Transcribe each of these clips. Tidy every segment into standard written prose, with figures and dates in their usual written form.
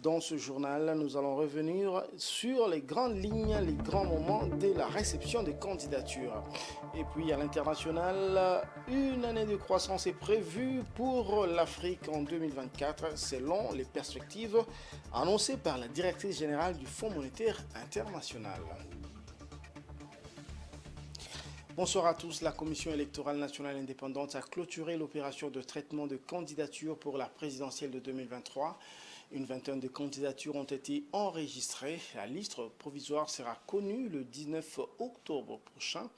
Dans ce journal, nous allons revenir sur les grandes lignes, les grands moments de la réception des candidatures. Et puis à l'international, une année de croissance est prévue pour l'Afrique en 2024 selon les perspectives annoncées par la directrice générale du Fonds monétaire international. Bonsoir à tous. La Commission électorale nationale indépendante a clôturé l'opération de traitement de candidatures pour la présidentielle de 2023. Une vingtaine de candidatures ont été enregistrées. La liste provisoire sera connue le 19 octobre prochain,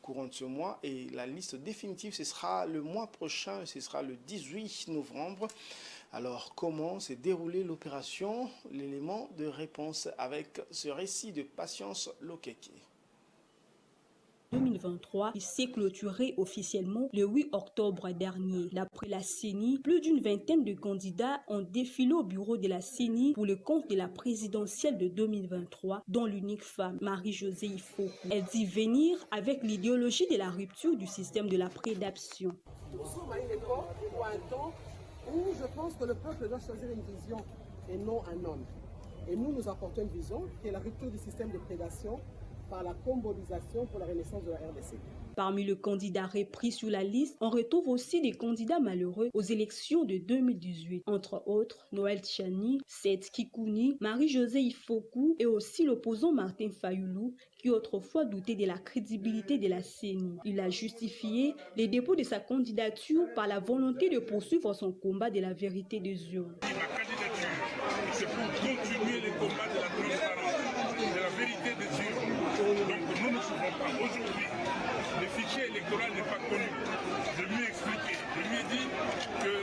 courant de ce mois, et la liste définitive, ce sera le mois prochain, ce sera le 18 novembre. Alors, comment s'est déroulée l'opération? L'élément de réponse avec ce récit de Patience Lokeke. 2023, il s'est clôturé officiellement le 8 octobre dernier. D'après la CENI, plus d'une vingtaine de candidats ont défilé au bureau de la CENI pour le compte de la présidentielle de 2023, dont l'unique femme, Marie-Josée Ifoku. Elle dit venir avec l'idéologie de la rupture du système de la prédation. Nous sommes à une époque ou à un temps où je pense que le peuple doit choisir une vision et non un homme. Et nous apportons une vision qui est la rupture du système de prédation par la combolisation pour la renaissance de la RDC. Parmi les candidats repris sur la liste, on retrouve aussi des candidats malheureux aux élections de 2018, entre autres Noël Tchani, Seth Kikouni, Marie-Josée Ifoku et aussi l'opposant Martin Fayoulou, qui autrefois doutait de la crédibilité de la CENI. Il a justifié le dépôt de sa candidature par la volonté de poursuivre son combat de la vérité des urnes. Ma candidature, c'est pour continuer le combat de la transparence, de la vérité des urnes. Donc nous ne pouvons pas aujourd'hui. Le fichier électoral n'est pas connu. Je lui ai expliqué, je lui ai dit que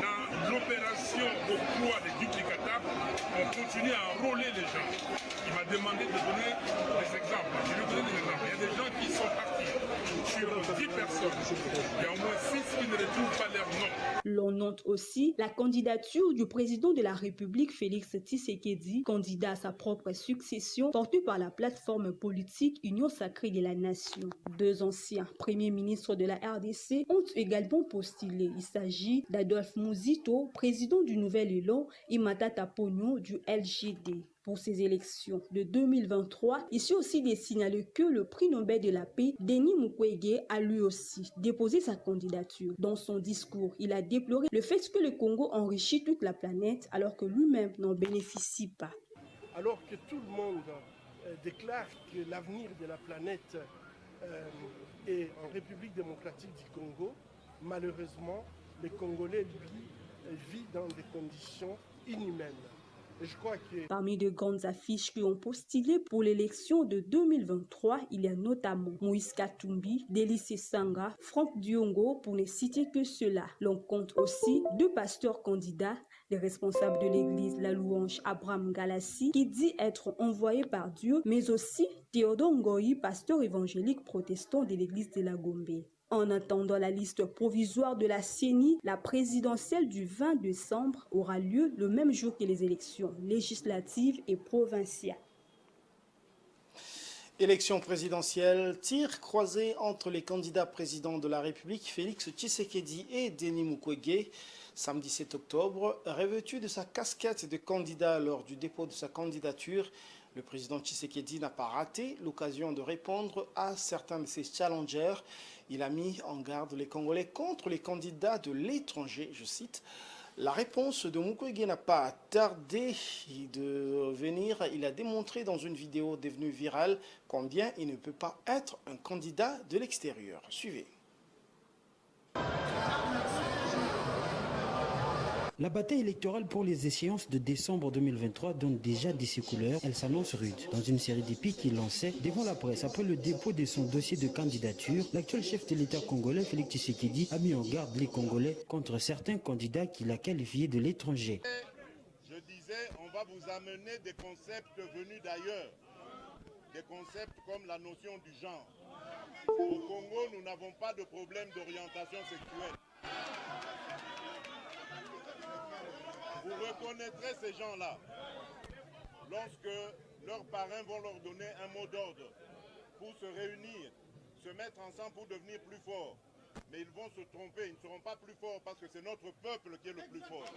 dans l'opération au poids des duplicatables, on continue à enrôler les gens. Il m'a demandé de donner des exemples. Je lui ai donné des exemples. Il y a des gens qui sont partis sur 10 personnes. Il y a au moins 6 qui ne retrouvent pas leur nom. L'on note aussi la candidature du président de la République, Félix Tshisekedi, candidat à sa propre succession, portée par la plateforme politique Union Sacrée de la Nation. Deux anciens premiers ministres de la RDC ont également postulé. Il s'agit d'Adolphe Muzito, président du Nouvel Élan, et Matata Ponyo du LGD. Pour ces élections de 2023, ici aussi des signale que le prix Nobel de la paix, Denis Mukwege, a lui aussi déposé sa candidature. Dans son discours, il a déploré le fait que le Congo enrichit toute la planète alors que lui-même n'en bénéficie pas. Alors que tout le monde déclare que l'avenir de la planète est en République démocratique du Congo, malheureusement, les Congolais, lui, vivent dans des conditions inhumaines. Je crois que... Parmi de grandes affiches qui ont postulé pour l'élection de 2023, il y a notamment Moïse Katumbi, Délice Sanga, Franck Diongo, pour ne citer que cela. L'on compte aussi deux pasteurs candidats, les responsables de l'église La Louange, Abraham Galassi, qui dit être envoyé par Dieu, mais aussi Théodore Ngoyi, pasteur évangélique protestant de l'église de la Gombe. En attendant la liste provisoire de la CENI, la présidentielle du 20 décembre aura lieu le même jour que les élections législatives et provinciales. Élection présidentielle, tir croisé entre les candidats présidents de la République, Félix Tshisekedi et Denis Mukwege. Samedi 7 octobre, revêtu de sa casquette de candidat lors du dépôt de sa candidature, le président Tshisekedi n'a pas raté l'occasion de répondre à certains de ses challengers. Il a mis en garde les Congolais contre les candidats de l'étranger, je cite. La réponse de Mukwege n'a pas tardé de venir. Il a démontré dans une vidéo devenue virale combien il ne peut pas être un candidat de l'extérieur. Suivez. La bataille électorale pour les échéances de décembre 2023 donne déjà de ses couleurs. Elle s'annonce rude. Dans une série d'épis qu'il lançait devant la presse après le dépôt de son dossier de candidature, l'actuel chef de l'État congolais, Félix Tshisekedi, a mis en garde les Congolais contre certains candidats qu'il a qualifiés de l'étranger. Je disais, on va vous amener des concepts venus d'ailleurs. Des concepts comme la notion du genre. Au Congo, nous n'avons pas de problème d'orientation sexuelle. Vous reconnaîtrez ces gens-là lorsque leurs parrains vont leur donner un mot d'ordre pour se réunir, se mettre ensemble pour devenir plus forts. Mais ils vont se tromper, ils ne seront pas plus forts parce que c'est notre peuple qui est le plus fort.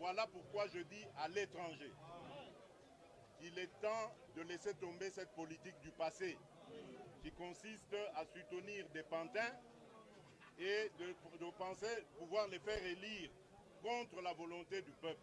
Voilà pourquoi je dis à l'étranger qu'il est temps de laisser tomber cette politique du passé qui consiste à soutenir des pantins et de penser pouvoir les faire élire contre la volonté du peuple.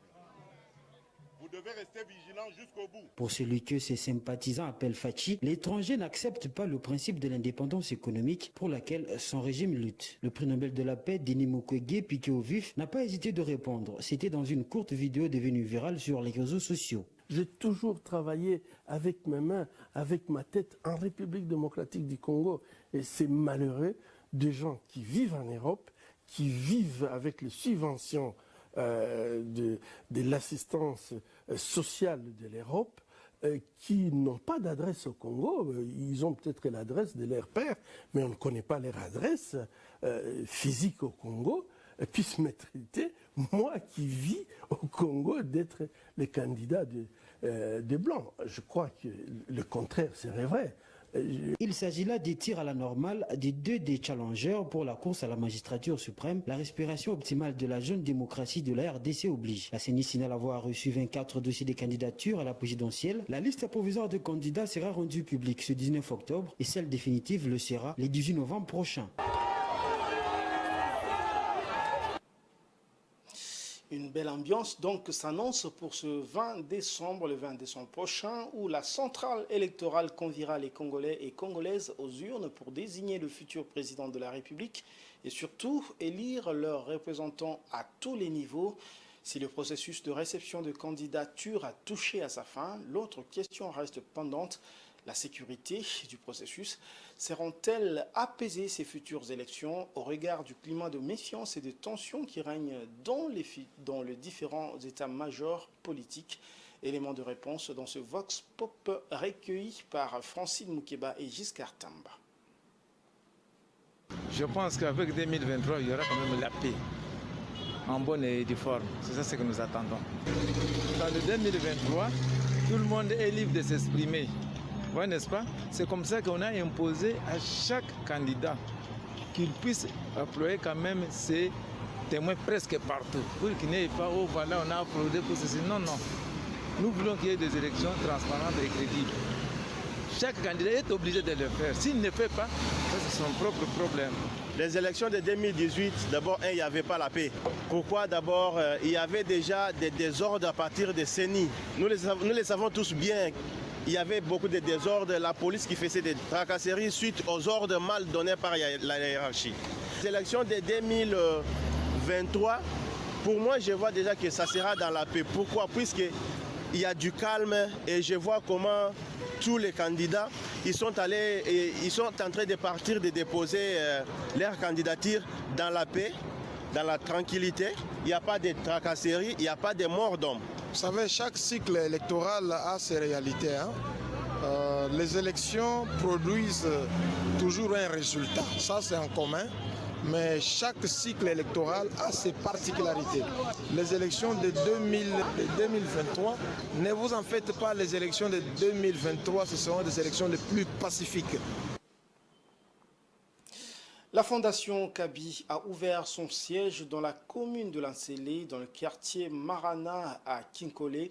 Vous devez rester vigilant jusqu'au bout. Pour celui que ses sympathisants appellent Fachi, l'étranger n'accepte pas le principe de l'indépendance économique pour laquelle son régime lutte. Le prix Nobel de la paix, Denis Mukwege, piqué au vif, n'a pas hésité de répondre. C'était dans une courte vidéo devenue virale sur les réseaux sociaux. J'ai toujours travaillé avec mes mains, avec ma tête en République démocratique du Congo. Et c'est malheureux des gens qui vivent en Europe, qui vivent avec les subventions de l'assistance sociale de l'Europe, qui n'ont pas d'adresse au Congo. Ils ont peut-être l'adresse de leur père, mais on ne connaît pas leur adresse physique au Congo, puissent me traiter, moi qui vis au Congo, d'être le candidat de Blanc. Je crois que le contraire serait vrai. Il s'agit là des tirs à la normale des deux des challengers pour la course à la magistrature suprême. La respiration optimale de la jeune démocratie de la RDC oblige. La CENI signale avoir reçu 24 dossiers de candidature à la présidentielle. La liste provisoire de candidats sera rendue publique ce 19 octobre et celle définitive le sera le 18 novembre prochain. Une belle ambiance donc s'annonce pour ce 20 décembre, le 20 décembre prochain, où la centrale électorale conviera les Congolais et Congolaises aux urnes pour désigner le futur président de la République et surtout élire leurs représentants à tous les niveaux. Si le processus de réception de candidatures a touché à sa fin, l'autre question reste pendante. La sécurité du processus seront-elles apaiser ces futures élections au regard du climat de méfiance et de tension qui règne dans les différents états-majors politiques? Élément de réponse dans ce Vox Pop recueilli par Francine Moukeba et Giscard Tamba. Je pense qu'avec 2023, il y aura quand même la paix, en bonne et due forme. C'est ça ce que nous attendons. Dans le 2023, tout le monde est libre de s'exprimer. Ouais, n'est-ce pas? C'est comme ça qu'on a imposé à chaque candidat qu'il puisse employer quand même ses témoins presque partout. Pour qu'il n'y ait pas, oh voilà, on a applaudi pour ceci. Non, non. Nous voulons qu'il y ait des élections transparentes et crédibles. Chaque candidat est obligé de le faire. S'il ne le fait pas, ça c'est son propre problème. Les élections de 2018, d'abord, il n'y avait pas la paix. Pourquoi? D'abord, il y avait déjà des désordres à partir des CENI. Nous les savons tous bien. Il y avait beaucoup de désordres, la police qui faisait des tracasseries suite aux ordres mal donnés par la hiérarchie. Les élections de 2023, pour moi, je vois déjà que ça sera dans la paix. Pourquoi? Puisqu'il y a du calme et je vois comment tous les candidats, ils sont en train de partir, de déposer leur candidature dans la paix, dans la tranquillité. Il n'y a pas de tracasseries, il n'y a pas de morts d'hommes. Vous savez, chaque cycle électoral a ses réalités. Les élections produisent toujours un résultat, ça c'est en commun, mais chaque cycle électoral a ses particularités. Les élections de 2023, ne vous en faites pas, les élections de 2023, ce seront des élections les plus pacifiques. La Fondation Kabi a ouvert son siège dans la commune de Lansele, dans le quartier Marana à Kinkole.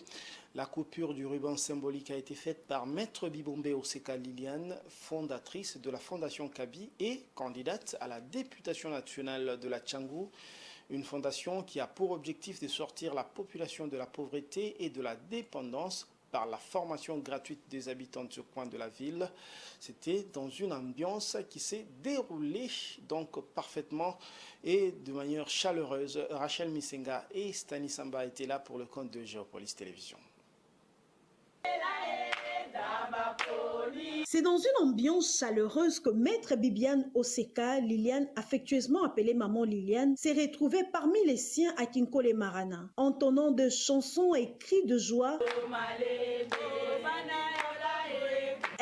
La coupure du ruban symbolique a été faite par Maître Bibombe Oseka Liliane, fondatrice de la Fondation Kabi et candidate à la députation nationale de la Tchangou. Une fondation qui a pour objectif de sortir la population de la pauvreté et de la dépendance par la formation gratuite des habitants de ce coin de la ville. C'était dans une ambiance qui s'est déroulée donc parfaitement et de manière chaleureuse. Rachel Misenga et Stani Samba étaient là pour le compte de Géopolis Télévision. C'est dans une ambiance chaleureuse que Maître Bibiane Oseka, Liliane, affectueusement appelée Maman Liliane, s'est retrouvée parmi les siens à Kinkole Marana, entonnant de chansons et cris de joie.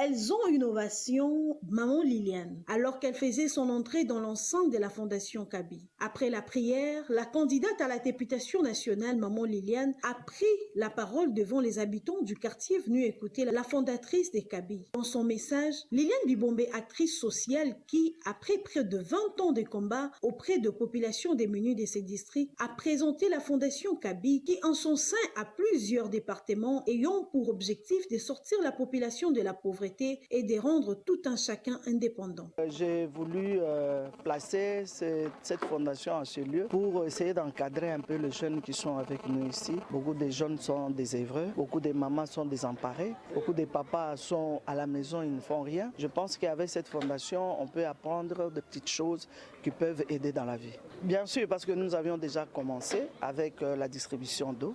Elles ont une ovation, Maman Liliane, alors qu'elle faisait son entrée dans l'enceinte de la Fondation Kabi. Après la prière, la candidate à la députation nationale, Maman Liliane, a pris la parole devant les habitants du quartier venus écouter la fondatrice des Kabi. Dans son message, Liliane Bibombe, actrice sociale qui, après près de 20 ans de combat auprès de populations démunies de ces districts, a présenté la Fondation Kabi qui, en son sein, a plusieurs départements ayant pour objectif de sortir la population de la pauvreté et de rendre tout un chacun indépendant. J'ai voulu placer cette fondation en ce lieu pour essayer d'encadrer un peu les jeunes qui sont avec nous ici. Beaucoup de jeunes sont désœuvrés, beaucoup de mamans sont désemparées, beaucoup de papas sont à la maison, ils ne font rien. Je pense qu'avec cette fondation, on peut apprendre de petites choses qui peuvent aider dans la vie. Bien sûr, parce que nous avions déjà commencé avec la distribution d'eau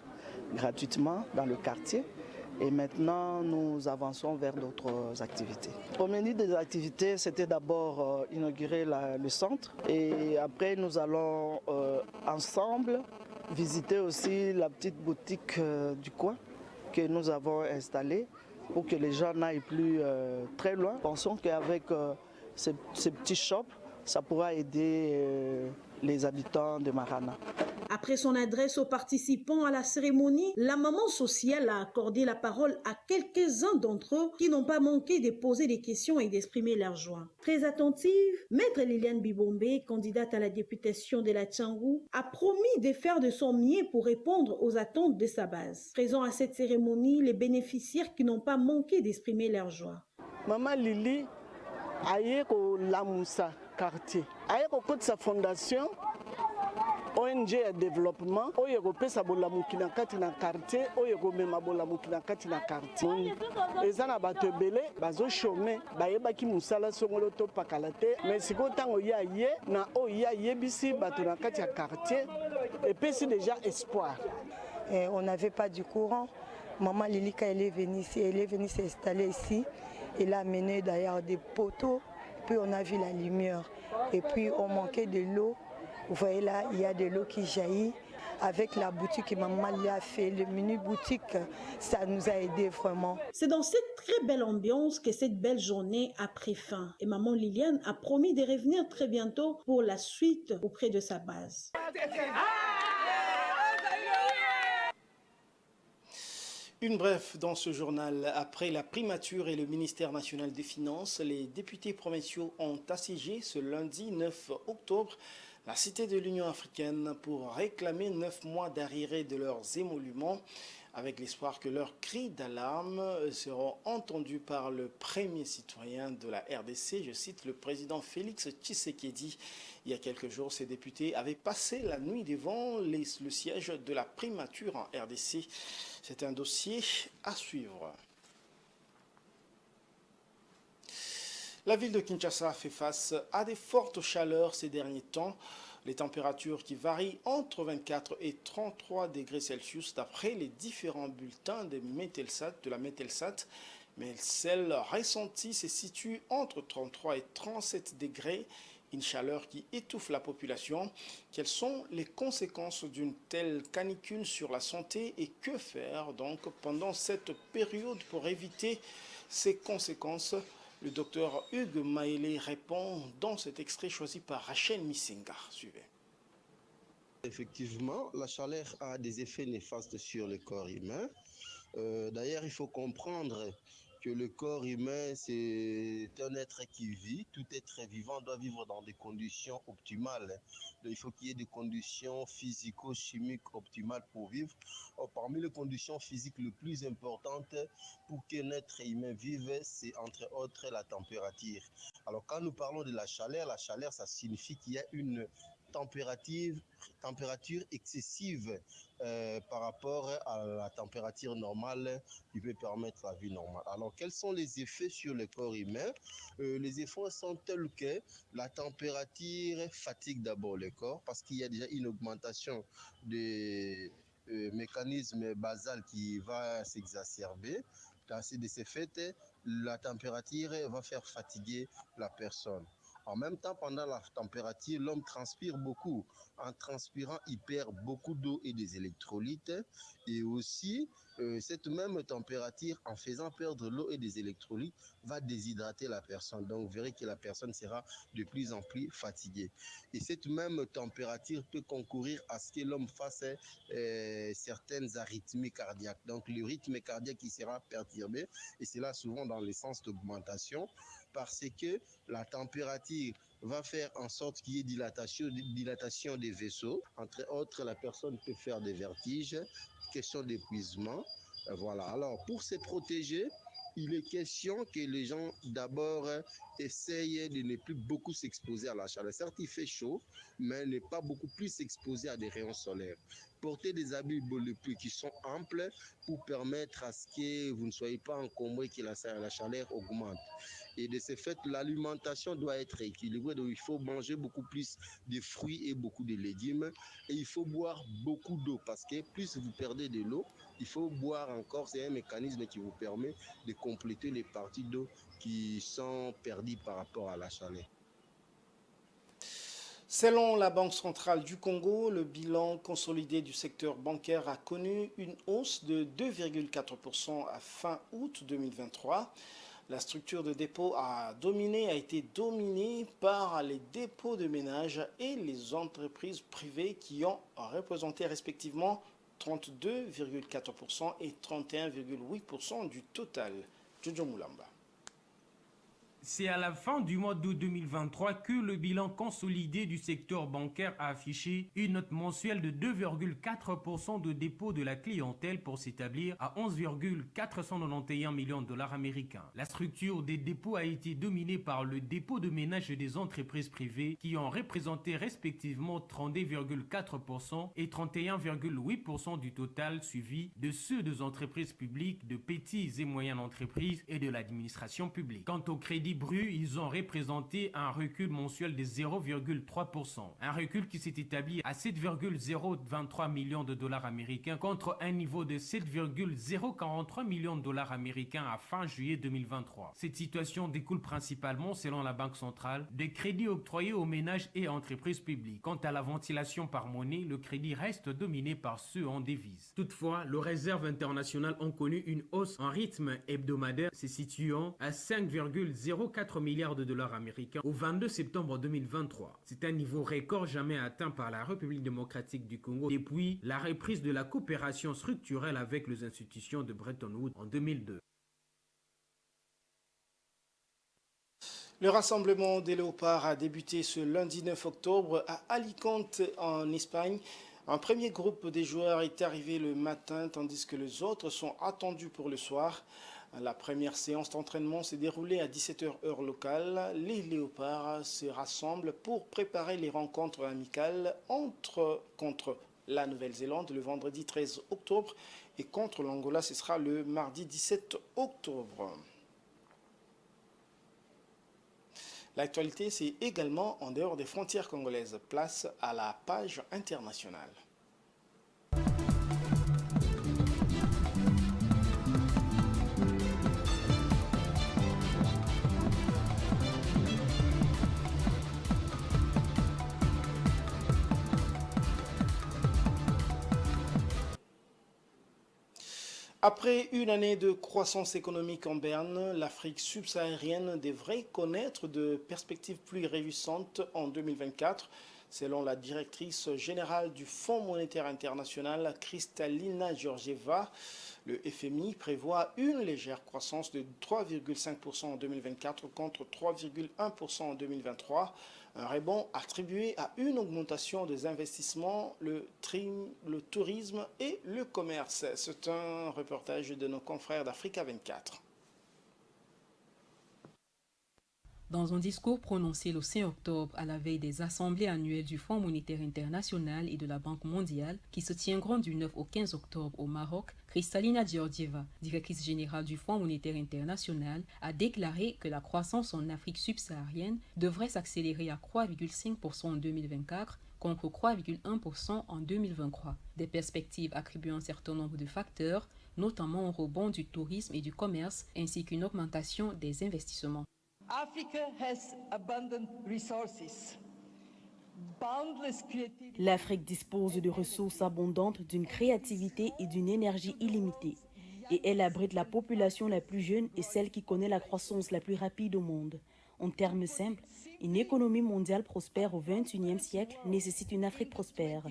gratuitement dans le quartier. Et maintenant, nous avançons vers d'autres activités. Au menu des activités, c'était d'abord inaugurer le centre. Et après, nous allons ensemble visiter aussi la petite boutique du coin que nous avons installée pour que les gens n'aillent plus très loin. Pensons qu'avec ces petits shops, ça pourra aider les habitants de Marana. Après son adresse aux participants à la cérémonie, la maman sociale a accordé la parole à quelques-uns d'entre eux qui n'ont pas manqué de poser des questions et d'exprimer leur joie. Très attentive, Maître Liliane Bibombe, candidate à la députation de la Tchangou, a promis de faire de son mieux pour répondre aux attentes de sa base. Présents à cette cérémonie, les bénéficiaires qui n'ont pas manqué d'exprimer leur joie. Maman Lili aye ko lamusa quartier aye ko sa fondation ONG ya développement oyo kopesa bolamuki na kati na quartier oyo komema bolamuki na kati na quartier eza na bato ebele bazo chômer bayebaki musala songolo to pakala te mais siko ntango ya ye na oyo ya yebisi bato na kati ya quartier epesi déjà espoir. On n'avait pas du courant. Maman Lilika, elle est venue s'installer ici. Elle a amené d'ailleurs des poteaux, puis on a vu la lumière. Et puis on manquait de l'eau. Vous voyez là, il y a de l'eau qui jaillit. Avec la boutique que maman lui a fait, le mini boutique, ça nous a aidé vraiment. C'est dans cette très belle ambiance que cette belle journée a pris fin. Et maman Liliane a promis de revenir très bientôt pour la suite auprès de sa base. Une bref dans ce journal. Après la primature et le ministère national des Finances, les députés provinciaux ont assiégé ce lundi 9 octobre la cité de l'Union africaine pour réclamer 9 mois d'arriérés de leurs émoluments, avec l'espoir que leurs cris d'alarme seront entendus par le premier citoyen de la RDC. Je cite le président Félix Tshisekedi. Il y a quelques jours, ces députés avaient passé la nuit devant le siège de la primature en RDC. C'est un dossier à suivre. La ville de Kinshasa fait face à des fortes chaleurs ces derniers temps. Les températures qui varient entre 24 et 33 degrés Celsius d'après les différents bulletins de la Metelsat. Mais celle ressentie se situe entre 33 et 37 degrés. Une chaleur qui étouffe la population. Quelles sont les conséquences d'une telle canicule sur la santé et que faire donc pendant cette période pour éviter ces conséquences? Le docteur Hugues Maélé répond dans cet extrait choisi par Rachel Missinga. Suivez. Effectivement, la chaleur a des effets néfastes sur le corps humain. D'ailleurs, il faut comprendre que le corps humain, c'est un être qui vit. Tout être vivant doit vivre dans des conditions optimales. Donc, il faut qu'il y ait des conditions physico-chimiques optimales pour vivre. Or, parmi les conditions physiques les plus importantes pour qu'un être humain vive, c'est entre autres la température. Alors, quand nous parlons de la chaleur, ça signifie qu'il y a une température excessive par rapport à la température normale qui peut permettre la vie normale. Alors, quels sont les effets sur le corps humain? Les effets sont tels que la température fatigue d'abord le corps parce qu'il y a déjà une augmentation des mécanismes basal qui va s'exacerber. De ces faits, la température va faire fatiguer la personne. En même temps, pendant la température, l'homme transpire beaucoup. En transpirant, il perd beaucoup d'eau et des électrolytes. Et aussi, cette même température, en faisant perdre l'eau et des électrolytes, va déshydrater la personne. Donc, vous verrez que la personne sera de plus en plus fatiguée. Et cette même température peut concourir à ce que l'homme fasse certaines arythmies cardiaques. Donc, le rythme cardiaque qui sera perturbé, et c'est là souvent dans le sens d'augmentation, parce que la température va faire en sorte qu'il y ait dilatation des vaisseaux. Entre autres, la personne peut faire des vertiges, question d'épuisement. Voilà. Alors, pour se protéger, il est question que les gens d'abord essayent de ne plus beaucoup s'exposer à la chaleur. Certes, il fait chaud, mais ne pas beaucoup plus s'exposer à des rayons solaires. Porter des habits plus qui sont amples pour permettre à ce que vous ne soyez pas encombré, que la chaleur augmente. Et de ce fait, l'alimentation doit être équilibrée. Donc, il faut manger beaucoup plus de fruits et beaucoup de légumes. Et il faut boire beaucoup d'eau parce que plus vous perdez de l'eau, il faut boire encore. C'est un mécanisme qui vous permet de compléter les parties d'eau qui sont perdues par rapport à la chaleur. Selon la Banque centrale du Congo, le bilan consolidé du secteur bancaire a connu une hausse de 2,4% à fin août 2023. La structure de dépôt a été dominée par les dépôts de ménages et les entreprises privées qui ont représenté respectivement 32,4% et 31,8% du total. Jojo Moulamba. C'est à la fin du mois d'août 2023 que le bilan consolidé du secteur bancaire a affiché une note mensuelle de 2,4% de dépôt de la clientèle pour s'établir à 11,491 millions de dollars américains. La structure des dépôts a été dominée par le dépôt de ménage des entreprises privées qui ont représenté respectivement 32,4% et 31,8% du total, suivi de ceux des entreprises publiques, de petites et moyennes entreprises et de l'administration publique. Quant au crédit brut, ils ont représenté un recul mensuel de 0,3%. Un recul qui s'est établi à 7,023 millions de dollars américains contre un niveau de 7,043 millions de dollars américains à fin juillet 2023. Cette situation découle principalement, selon la Banque centrale, des crédits octroyés aux ménages et entreprises publiques. Quant à la ventilation par monnaie, le crédit reste dominé par ceux en devises. Toutefois, les réserves internationales ont connu une hausse en rythme hebdomadaire, se situant à 5,04 milliards de dollars américains au 22 septembre 2023. C'est un niveau record jamais atteint par la République démocratique du Congo depuis la reprise de la coopération structurelle avec les institutions de Bretton Woods en 2002. Le rassemblement des léopards a débuté ce lundi 9 octobre à Alicante en Espagne. Un premier groupe des joueurs est arrivé le matin tandis que les autres sont attendus pour le soir. La première séance d'entraînement s'est déroulée à 17h heure locale. Les léopards se rassemblent pour préparer les rencontres amicales contre la Nouvelle-Zélande le vendredi 13 octobre et contre l'Angola, ce sera le mardi 17 octobre. L'actualité, c'est également en dehors des frontières congolaises. Place à la page internationale. Après une année de croissance économique en berne, l'Afrique subsaharienne devrait connaître de perspectives plus réjouissantes en 2024, selon la directrice générale du Fonds monétaire international, Kristalina Georgieva. Le FMI prévoit une légère croissance de 3,5% en 2024 contre 3,1% en 2023. Un rebond attribué à une augmentation des investissements, le tourisme et le commerce. C'est un reportage de nos confrères d'Africa 24. Dans un discours prononcé le 5 octobre à la veille des assemblées annuelles du Fonds monétaire international et de la Banque mondiale, qui se tiendront du 9 au 15 octobre au Maroc, Kristalina Georgieva, directrice générale du Fonds monétaire international, a déclaré que la croissance en Afrique subsaharienne devrait s'accélérer à 3,5% en 2024 contre 3,1% en 2023. Des perspectives attribuant un certain nombre de facteurs, notamment un rebond du tourisme et du commerce, ainsi qu'une augmentation des investissements. L'Afrique dispose de ressources abondantes, d'une créativité et d'une énergie illimitée. Et elle abrite la population la plus jeune et celle qui connaît la croissance la plus rapide au monde. En termes simples, une économie mondiale prospère au XXIe siècle nécessite une Afrique prospère.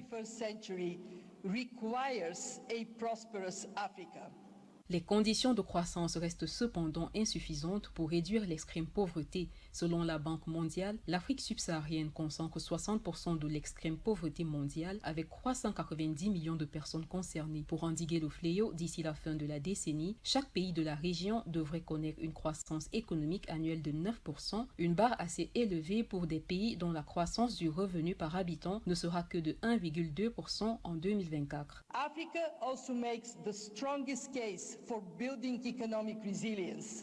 Les conditions de croissance restent cependant insuffisantes pour réduire l'extrême pauvreté. Selon la Banque mondiale, l'Afrique subsaharienne concentre 60% de l'extrême pauvreté mondiale avec 390 millions de personnes concernées. Pour endiguer le fléau d'ici la fin de la décennie, chaque pays de la région devrait connaître une croissance économique annuelle de 9%, une barre assez élevée pour des pays dont la croissance du revenu par habitant ne sera que de 1,2% en 2024. Africa also makes the strongest case for building economic resilience.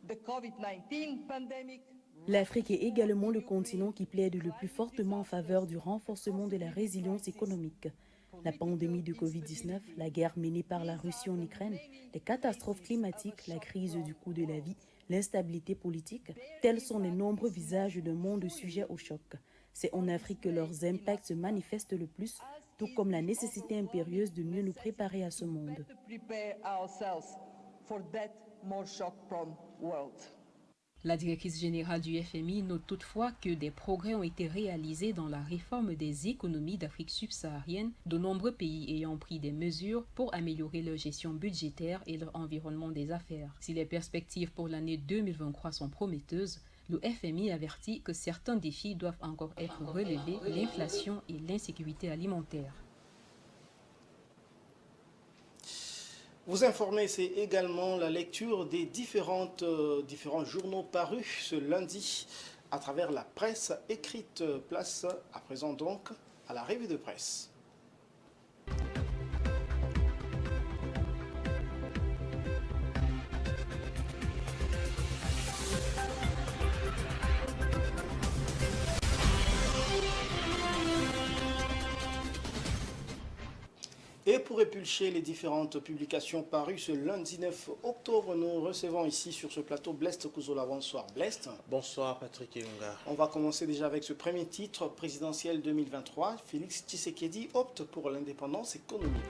The COVID-19 pandemic. L'Afrique est également le continent qui plaide le plus fortement en faveur du renforcement de la résilience économique. La pandémie de Covid-19, la guerre menée par la Russie en Ukraine, les catastrophes climatiques, la crise du coût de la vie, l'instabilité politique, tels sont les nombreux visages d'un monde sujet au choc. C'est en Afrique que leurs impacts se manifestent le plus, tout comme la nécessité impérieuse de mieux nous préparer à ce monde. La directrice générale du FMI note toutefois que des progrès ont été réalisés dans la réforme des économies d'Afrique subsaharienne, de nombreux pays ayant pris des mesures pour améliorer leur gestion budgétaire et leur environnement des affaires. Si les perspectives pour l'année 2023 sont prometteuses, le FMI avertit que certains défis doivent encore être relevés, l'inflation et l'insécurité alimentaire. Vous informer, c'est également la lecture des différents journaux parus ce lundi à travers la presse écrite. Place à présent donc à la revue de presse. Et pour épulcher les différentes publications parues ce lundi 9 octobre, nous recevons ici sur ce plateau Blest Kouzola. Bonsoir Blest. Bonsoir Patrick Ilunga. On va commencer déjà avec ce premier titre présidentiel 2023. Félix Tshisekedi opte pour l'indépendance économique.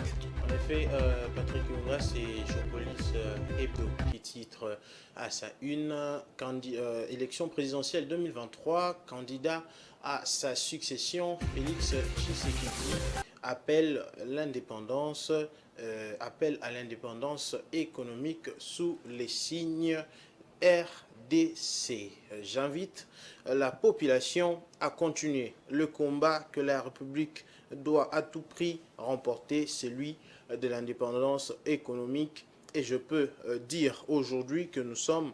En effet, Patrick Ilunga, c'est Géopolis Hebdo qui titre à sa une élection présidentielle 2023, candidat à sa succession, Félix Tshisekedi appelle à l'indépendance économique sous les signes RDC. J'invite la population à continuer le combat que la République doit à tout prix remporter, celui de l'indépendance économique. Et je peux dire aujourd'hui que nous sommes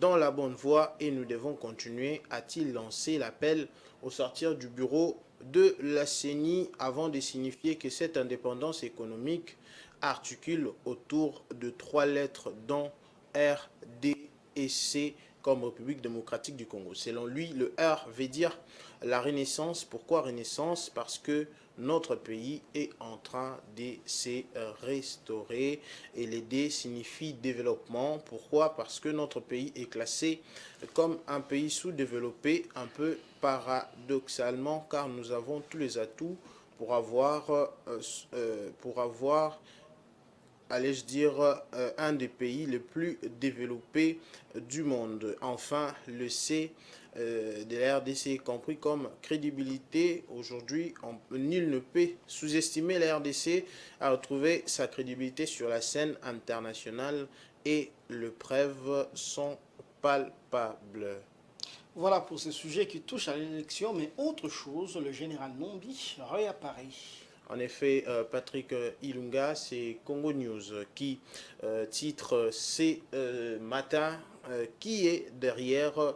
dans la bonne voie et nous devons continuer, a-t-il lancé l'appel au sortir du bureau de la CENI avant de signifier que cette indépendance économique articule autour de 3 lettres dont R, D et C comme République démocratique du Congo. Selon lui, le R veut dire la renaissance. Pourquoi renaissance? Parce que notre pays est en train de se restaurer et le D signifie développement. Pourquoi? Parce que notre pays est classé comme un pays sous-développé, un peu paradoxalement, car nous avons tous les atouts pour avoir allais-je dire, un des pays les plus développés du monde. Enfin, le C de la RDC est compris comme crédibilité. Aujourd'hui, nul ne peut sous-estimer la RDC à retrouver sa crédibilité sur la scène internationale et les preuves sont palpables. Voilà pour ce sujet qui touche à l'élection, mais autre chose, le général Nombi réapparaît. En effet, Patrick Ilunga, c'est Congo News qui titre ce matin qui est derrière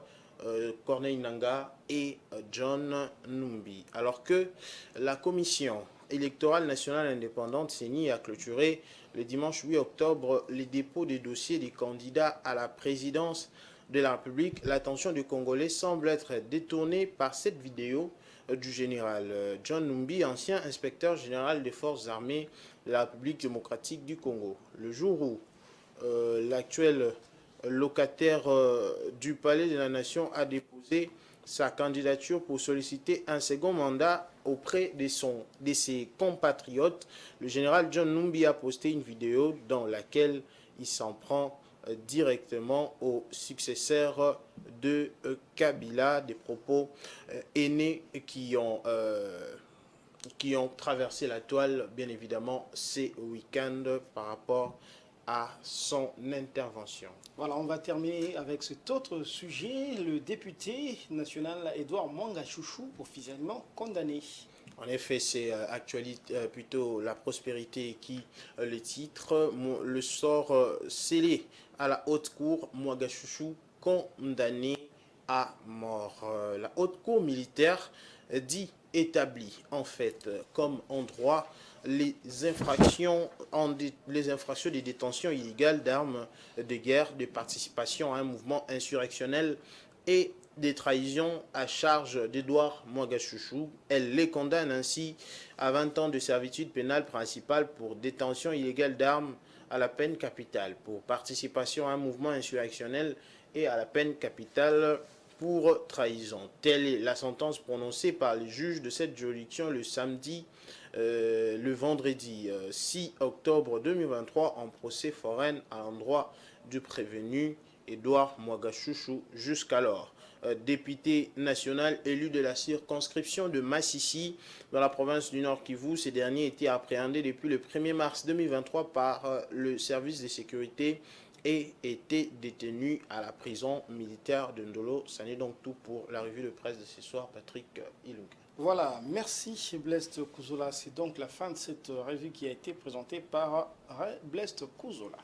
Corneille Nangaa et John Numbi. Alors que la Commission électorale nationale indépendante CENI a clôturé le dimanche 8 octobre les dépôts des dossiers des candidats à la présidence de la République, l'attention des Congolais semble être détournée par cette vidéo du général John Numbi, ancien inspecteur général des forces armées de la République démocratique du Congo. Le jour où l'actuel locataire du Palais de la Nation, a déposé sa candidature pour solliciter un second mandat auprès de ses compatriotes. Le général John Numbi a posté une vidéo dans laquelle il s'en prend directement au successeur de Kabila, des propos haineux qui ont traversé la toile, bien évidemment, ces week-ends par rapport à son intervention. Voilà, on va terminer avec cet autre sujet. Le député national Edouard Mwanga Chouchou, officiellement condamné. En effet, c'est plutôt la prospérité qui le titre. Le sort scellé à la haute cour, Mwanga Chouchou condamné à mort. La haute cour militaire dit établie en fait comme en droit les infractions de détention illégale d'armes de guerre, de participation à un mouvement insurrectionnel et des trahisons à charge d'Edouard Mwanga Chouchou. Elle les condamne ainsi à 20 ans de servitude pénale principale pour détention illégale d'armes, à la peine capitale pour participation à un mouvement insurrectionnel et à la peine capitale pour trahison. Telle est la sentence prononcée par les juges de cette juridiction le vendredi 6 octobre 2023 en procès forain à l'endroit du prévenu Edouard Mwanga Chouchou, jusqu'alors député national élu de la circonscription de Massissi dans la province du Nord Kivu. Ces derniers étaient appréhendés depuis le 1er mars 2023 par le service de sécurité et étaient détenus à la prison militaire de Ndolo. Ça n'est donc tout pour la revue de presse de ce soir. Patrick Ilunga. Voilà, merci Blest Kouzola. C'est donc la fin de cette revue qui a été présentée par Blest Kouzola.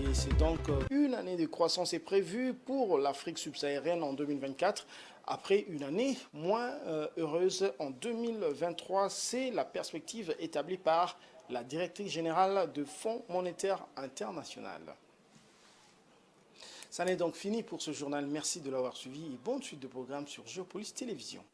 Et c'est donc une année de croissance est prévue pour l'Afrique subsaharienne en 2024. Après une année moins heureuse en 2023, c'est la perspective établie par la directrice générale du Fonds monétaire international. Ça n'est donc fini pour ce journal. Merci de l'avoir suivi et bonne suite de programmes sur Géopolis Télévision.